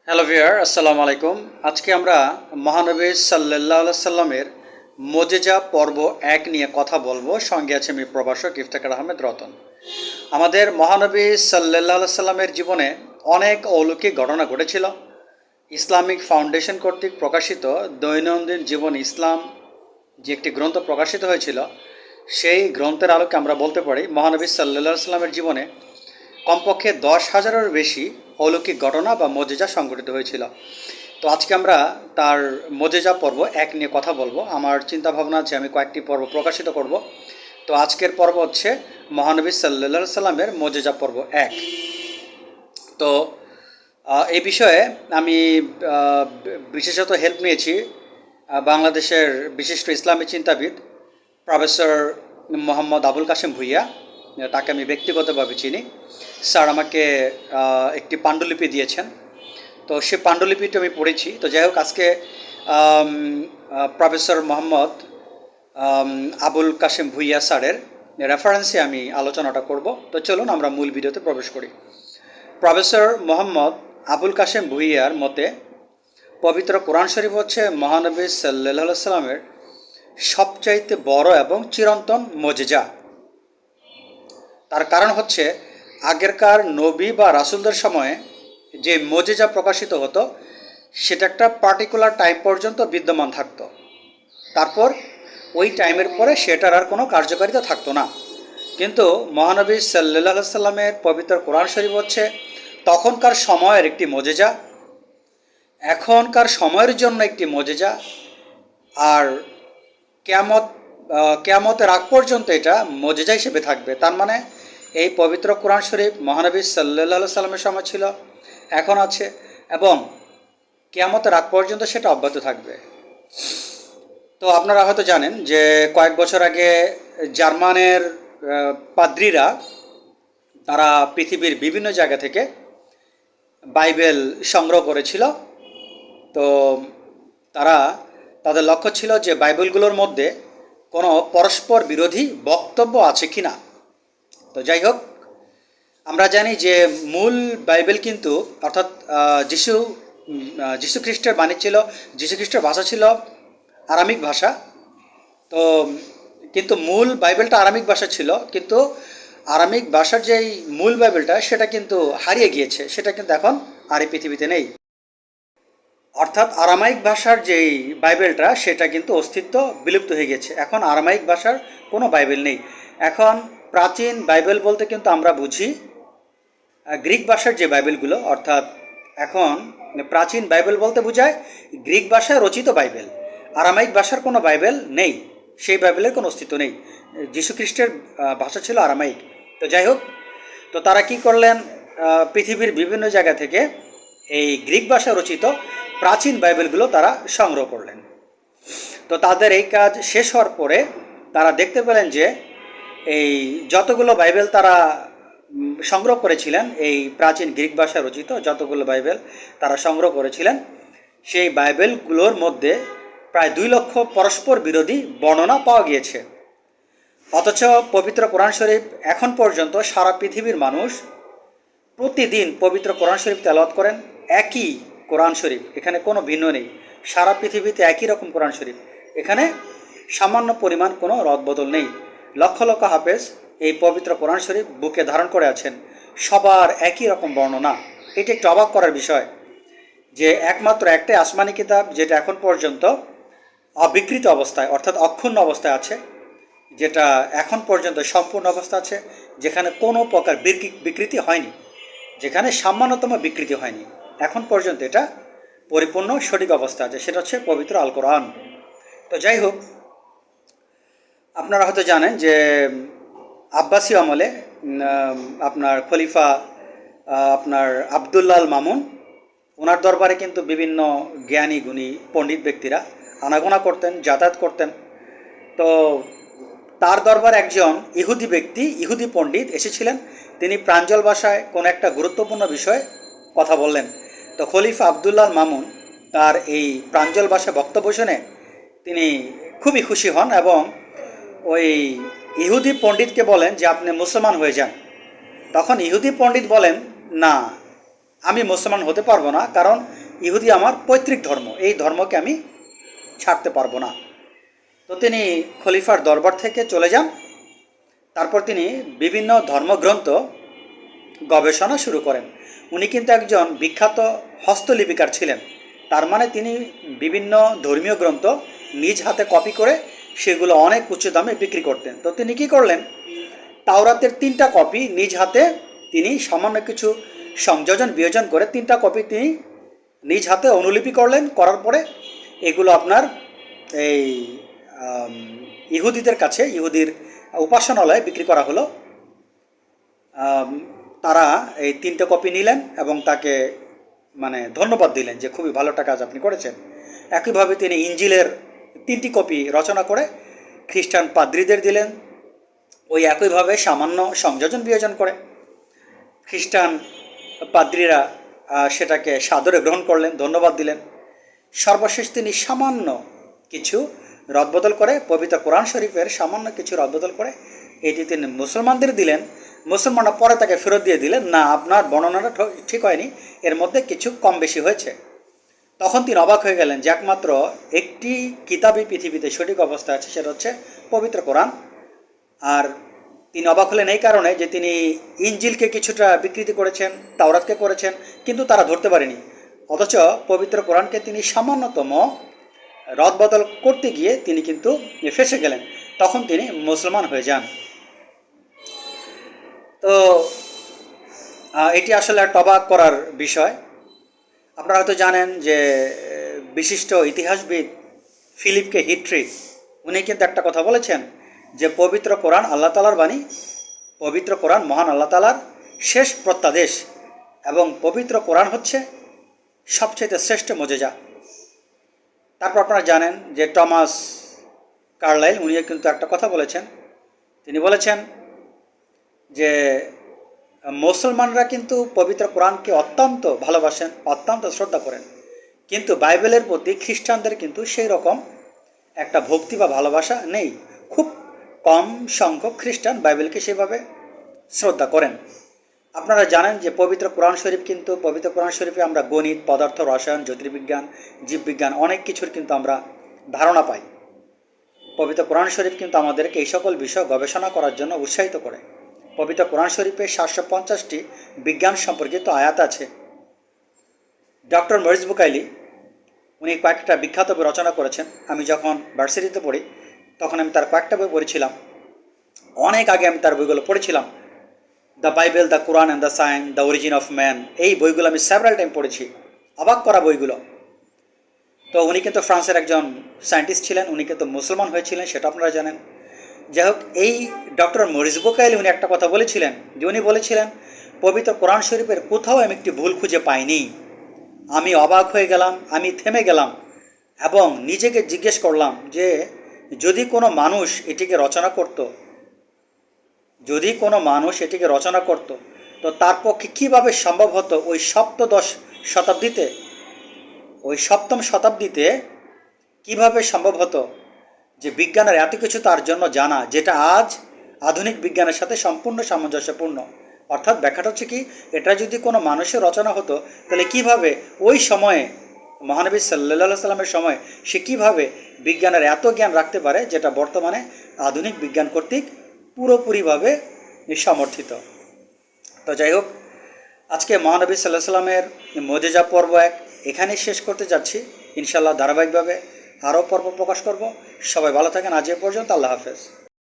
Hello viewer, আসসালামু আলাইকুম। আজকে আমরা মহানবী সাল্লাল্লাহু সাল্লামের মোজেজা পর্ব ১ নিয়ে কথা বলবো। সঙ্গে আছে আমি প্রভাষক ইফতেখার আহমেদ রতন। আমাদের মহানবী সাল্লাল্লাহু সাল্লামের জীবনে অনেক অলৌকিক ঘটনা ঘটেছিল। ইসলামিক ফাউন্ডেশন কর্তৃক প্রকাশিত দৈনন্দিন জীবন ইসলাম যে একটি গ্রন্থ প্রকাশিত হয়েছিল, সেই গ্রন্থের আলোকে আমরা বলতে পারি মহানবী সাল্লাল্লাহু সাল্লামের জীবনে কমপক্ষে 10,000-এর বেশি অলৌকিক ঘটনা বা মোজেজা সংঘটিত হয়েছিল। তো আজকে আমরা তার মোজেজা পর্ব ১ নিয়ে কথা বলবো। আমার চিন্তা ভাবনা আছে আমি কয়েকটি পর্ব প্রকাশিত করব। তো আজকের পর্ব হচ্ছে মহানবী সাল্লাল্লাহু সাল্লামের মোজেজা পর্ব ১। তো এই বিষয়ে আমি বিশেষত হেল্প নিয়েছি বাংলাদেশের বিশিষ্ট ইসলামী চিন্তাবিদ প্রফেসর মোহাম্মদ আবুল কাশেম ভুঁইয়া। তাকে আমি ব্যক্তিগতভাবে চিনি। স্যার আমাকে একটি পাণ্ডুলিপি দিয়েছেন, তো সে পাণ্ডুলিপিটা আমি পড়েছি। তো যাই হোক, আজকে প্রফেসর মোহাম্মদ আবুল কাশেম ভুঁইয়া স্যারের রেফারেন্সে আমি আলোচনাটা করব। তো চলুন আমরা মূল ভিডিওতে প্রবেশ করি। প্রফেসর মোহাম্মদ আবুল কাশেম ভুঁইয়ার মতে পবিত্র কোরআন শরীফ হচ্ছে মহানবী সাল্লাল্লাহু সাল্লামের সবচাইতে বড় এবং চিরন্তন মোজেজা। তার কারণ হচ্ছে আগেরকার নবী বা রাসূলদের সময়ে যে মোজেজা প্রকাশিত হতো সেটা একটা পার্টিকুলার টাইম পর্যন্ত বিদ্যমান থাকতো। তারপর ওই টাইমের পরে সেটার আর কোনো কার্যকারিতা থাকতো না। কিন্তু মহানবী সাল্লাল্লাহু সাল্লামের পবিত্র কোরআন শরীফ হচ্ছে তখনকার সময়ের একটি মোজেজা, এখনকার সময়ের জন্য একটি মোজেজা, আর কিয়ামতের আগ পর্যন্ত এটা মোজেজা হিসেবে থাকবে। তার মানে এই পবিত্র কোরআন শরীফ মহানবী সাল্লাল্লাহু সাল্লামের সময় ছিল, এখন আছে, এবং কিয়ামতের আগ পর্যন্ত সেটা অব্যাহত থাকবে। তো আপনারা হয়তো জানেন যে কয়েক বছর আগে জার্মানের পাদ্রীরা তারা পৃথিবীর বিভিন্ন জায়গা থেকে বাইবেল সংগ্রহ করেছিল। তো তারা তাদের লক্ষ্য ছিল যে বাইবেলগুলোর মধ্যে কোনো পরস্পর বিরোধী বক্তব্য আছে কি না। তো যাই হোক, আমরা জানি যে মূল বাইবেল কিন্তু অর্থাৎ যিশু খ্রিস্টের বাণী ছিল, যিশু খ্রিস্টের ভাষা ছিল আরামিক ভাষা। তো কিন্তু মূল বাইবেলটা আরামিক ভাষা ছিল, কিন্তু আরামিক ভাষার যেই মূল বাইবেলটা সেটা কিন্তু হারিয়ে গিয়েছে, সেটা কিন্তু এখন আর এই পৃথিবীতে নেই। অর্থাৎ আরামাইক ভাষার যেই বাইবেলটা সেটা কিন্তু অস্তিত্ব বিলুপ্ত হয়ে গেছে। এখন আরামাইক ভাষার কোনো বাইবেল নেই। এখন প্রাচীন বাইবেল বলতে কিন্তু আমরা বুঝি গ্রিক ভাষার যে বাইবেলগুলো, অর্থাৎ এখন প্রাচীন বাইবেল বলতে বোঝায় গ্রিক ভাষায় রচিত বাইবেল। আরামাইক ভাষার কোনো বাইবেল নেই, সেই বাইবেলের কোনো অস্তিত্ব নেই। যীশুখ্রিস্টের ভাষা ছিল আরামাইক। তো যাই হোক, তো তারা কি করলেন, পৃথিবীর বিভিন্ন জায়গা থেকে এই গ্রিক ভাষা রচিত প্রাচীন বাইবেলগুলো তারা সংগ্রহ করলেন। তো তাদের এই কাজ শেষ হওয়ার পরে তারা দেখতে পেলেন যে এই যতগুলো বাইবেল তারা সংগ্রহ করেছিলেন, এই প্রাচীন গ্রিক ভাষা রচিত যতগুলো বাইবেল তারা সংগ্রহ করেছিলেন, সেই বাইবেলগুলোর মধ্যে প্রায় 2 লক্ষ পরস্পর বিরোধী বর্ণনা পাওয়া গিয়েছে। অথচ পবিত্র কোরআন শরীফ এখন পর্যন্ত সারা পৃথিবীর মানুষ প্রতিদিন পবিত্র কোরআন শরীফ তেলাওয়াত করেন। একই কোরআন শরীফ, এখানে কোনো ভিন্ন নেই। সারা পৃথিবীতে একই রকম কোরআন শরীফ, এখানে সামান্য পরিমাণ কোনো রদবদল নেই। লক্ষ লক্ষ হাফেজ এই পবিত্র কোরআন শরীফ বুকে ধারণ করে আছেন, সবার একই রকম বর্ণনা। এটি একটু অবাক করার বিষয় যে একমাত্র একটাই আসমানি কিতাব যেটা এখন পর্যন্ত অবিকৃত অবস্থায় অর্থাৎ অক্ষুণ্ণ অবস্থায় আছে, যেটা এখন পর্যন্ত সম্পূর্ণ অবস্থা আছে, যেখানে কোনো প্রকার বিকৃতি হয়নি, যেখানে সামান্যতম বিকৃতি হয়নি, এখন পর্যন্ত এটা পরিপূর্ণ সঠিক অবস্থা আছে, সেটা হচ্ছে পবিত্র আল কোরআন। তো যাই হোক, আপনারা হয়তো জানেন যে আব্বাসী আমলে আপনার খলিফা আপনার আবদুল্লাহ আল মামুন, ওনার দরবারে কিন্তু বিভিন্ন জ্ঞানী গুণী পণ্ডিত ব্যক্তিরা আনাগোনা করতেন, যাতায়াত করতেন। তো তার দরবার একজন ইহুদি ব্যক্তি, ইহুদি পণ্ডিত এসেছিলেন। তিনি প্রাঞ্জল ভাষায় কোনো একটা গুরুত্বপূর্ণ বিষয়ে কথা বললেন। তো খলিফা আবদুল্লাহ মামুন তার এই প্রাঞ্জল ভাষায় বক্তব্য শুনে তিনি খুবই খুশি হন এবং ওই ইহুদি পণ্ডিতকে বলেন যে আপনি মুসলমান হয়ে যান। তখন ইহুদি পণ্ডিত বলেন, না, আমি মুসলমান হতে পারবো না, কারণ ইহুদি আমার পৈতৃক ধর্ম, এই ধর্মকে আমি ছাড়তে পারবো না। তো তিনি খলিফার দরবার থেকে চলে যান। তারপর তিনি বিভিন্ন ধর্মগ্রন্থ গবেষণা শুরু করেন। উনি কিন্তু একজন বিখ্যাত হস্তলিপিকার ছিলেন। তার মানে তিনি বিভিন্ন ধর্মীয় গ্রন্থ নিজ হাতে কপি করে সেগুলো অনেক উচ্চ দামে বিক্রি করতেন। তো তিনি কি করলেন, তাওরাতের 3টা কপি নিজ হাতে তিনি সামান্য কিছু সংযোজন বিয়োজন করে 3টা কপি তিনি নিজ হাতে অনুলিপি করলেন। করার পরে এগুলো আপনার এই ইহুদিদের কাছে, ইহুদির উপাসনালয়ে বিক্রি করা হলো। তারা এই 3টে কপি নিলেন এবং তাকে মানে ধন্যবাদ দিলেন যে খুবই ভালো কাজ আপনি করেছেন। একইভাবে তিনি ইঞ্জিলের 3টি কপি রচনা করে খ্রিস্টান পাদ্রীদের দিলেন। ওই একইভাবে সামান্য সংযোজন বিয়োজন করে খ্রিস্টান পাদ্রীরা সেটাকে সাদরে গ্রহণ করলেন, ধন্যবাদ দিলেন। সর্বশেষ তিনি সামান্য কিছু রদবদল করে, পবিত্র কোরআন শরীফের সামান্য কিছু রদবদল করে এটি তিনি মুসলমানদের দিলেন। মুসলমানরা পরে তাকে ফেরত দিয়ে দিলেন, না আপনার বর্ণনাটা ঠিক হয়নি, এর মধ্যে কিছু কম বেশি হয়েছে। তখন তিনি অবাক হয়ে গেলেন যে একমাত্র একটি কিতাবই পৃথিবীতে সঠিক অবস্থা আছে, সেটা হচ্ছে পবিত্র কোরআন। আর তিনি অবাক হলেন এই কারণে যে তিনি ইঞ্জিলকে কিছুটা বিকৃতি করেছেন, তাওরাতকে করেছেন, কিন্তু তারা ধরতে পারেনি। অথচ পবিত্র কোরআনকে তিনি সামান্যতম রদবদল করতে গিয়ে তিনি কিন্তু ফেঁসে গেলেন। তখন তিনি মুসলমান হয়ে যান। তো এটি আসলে একটা অবাক করার বিষয়। আপনারা হয়তো জানেন যে বিশিষ্ট ইতিহাসবিদ ফিলিপকে হিট্রি উনি কিন্তু একটা কথা বলেছেন যে পবিত্র কোরআন আল্লাহ তালার বাণী, পবিত্র কোরআন মহান আল্লাহ তালার শেষ প্রত্যাদেশ এবং পবিত্র কোরআন হচ্ছে সবচেয়ে শ্রেষ্ঠ মোজেজা। তারপর আপনারা জানেন যে টমাস কার্লাইল উনিও কিন্তু একটা কথা বলেছেন। তিনি বলেছেন যে মুসলমানরা কিন্তু পবিত্র কোরআনকে অত্যন্ত ভালোবাসেন, অত্যন্ত শ্রদ্ধা করেন, কিন্তু বাইবেলের প্রতি খ্রিস্টানদের কিন্তু সেই রকম একটা ভক্তি বা ভালোবাসা নেই। খুব কম সংখ্যক খ্রিস্টান বাইবেলকে সেভাবে শ্রদ্ধা করেন। আপনারা জানেন যে পবিত্র কোরআন শরীফ কিন্তু, পবিত্র কোরআন শরীফে আমরা গণিত, পদার্থ, রসায়ন, জ্যোতির্বিজ্ঞান, জীববিজ্ঞান অনেক কিছুর কিন্তু আমরা ধারণা পাই। পবিত্র কোরআন শরীফ কিন্তু আমাদেরকে এই সকল বিষয় গবেষণা করার জন্য উৎসাহিত করে। পবিত্র কোরআন শরীফে 750টি বিজ্ঞান সম্পর্কিত আয়াত আছে। ডক্টর মরিস বুকাইলি উনি কয়েকটা বিখ্যাত বই রচনা করেছেন। আমি যখন ভার্সিটিতে পড়ি তখন আমি তার কয়েকটা বই পড়েছিলাম। অনেক আগে আমি তার বইগুলো পড়েছিলাম। The Bible, the Quran and the science, the origin of man, এই বইগুলো আমি সেভারাল টাইম পড়েছি, অবাক করা বইগুলো। তো উনি কিন্তু ফ্রান্সের একজন সায়েন্টিস্ট ছিলেন, উনি কিন্তু মুসলমান হয়েছিলেন, সেটা আপনারা জানেন। যাই হোক, এই ডক্টর মরিস বুকাইলি উনি একটা কথা বলেছিলেন যে উনি বলেছিলেন পবিত্র কোরআন শরীফের কোথাও আমি একটি ভুল খুঁজে পাইনি। আমি অবাক হয়ে গেলাম, আমি থেমে গেলাম এবং নিজেকে জিজ্ঞেস করলাম যে যদি কোনো মানুষ এটিকে রচনা করত, যদি কোনো মানুষ এটিকে রচনা করত তো তার পক্ষে কীভাবে সম্ভব হতো ওই সপ্তম শতাব্দীতে কীভাবে সম্ভব হতো যে বিজ্ঞানের এত কিছু তার জন্য জানা, যেটা আজ আধুনিক বিজ্ঞানের সাথে সম্পূর্ণ সামঞ্জস্যপূর্ণ। অর্থাৎ ব্যাখ্যাটা হচ্ছে কি, এটা যদি কোনো মানুষের রচনা হতো তাহলে কিভাবে ওই সময়ে মহানবী সাল্লাল্লাহু সাল্লামের সময় সে কীভাবে বিজ্ঞানের এত জ্ঞান রাখতে পারে, যেটা বর্তমানে আধুনিক বিজ্ঞান কর্তৃক পুরোপুরিভাবে সমর্থিত। তো যাই হোক, আজকে মহানবী সাল্লাল্লাহু সাল্লামের মোজেজা পর্ব 1 এখানেই শেষ করতে যাচ্ছি। ইনশাআল্লাহ ধারাবাহিকভাবে আরও পর্ব প্রকাশ করব। সবাই ভালো থাকেন, আজ এ পর্যন্ত, আল্লাহ হাফেজ।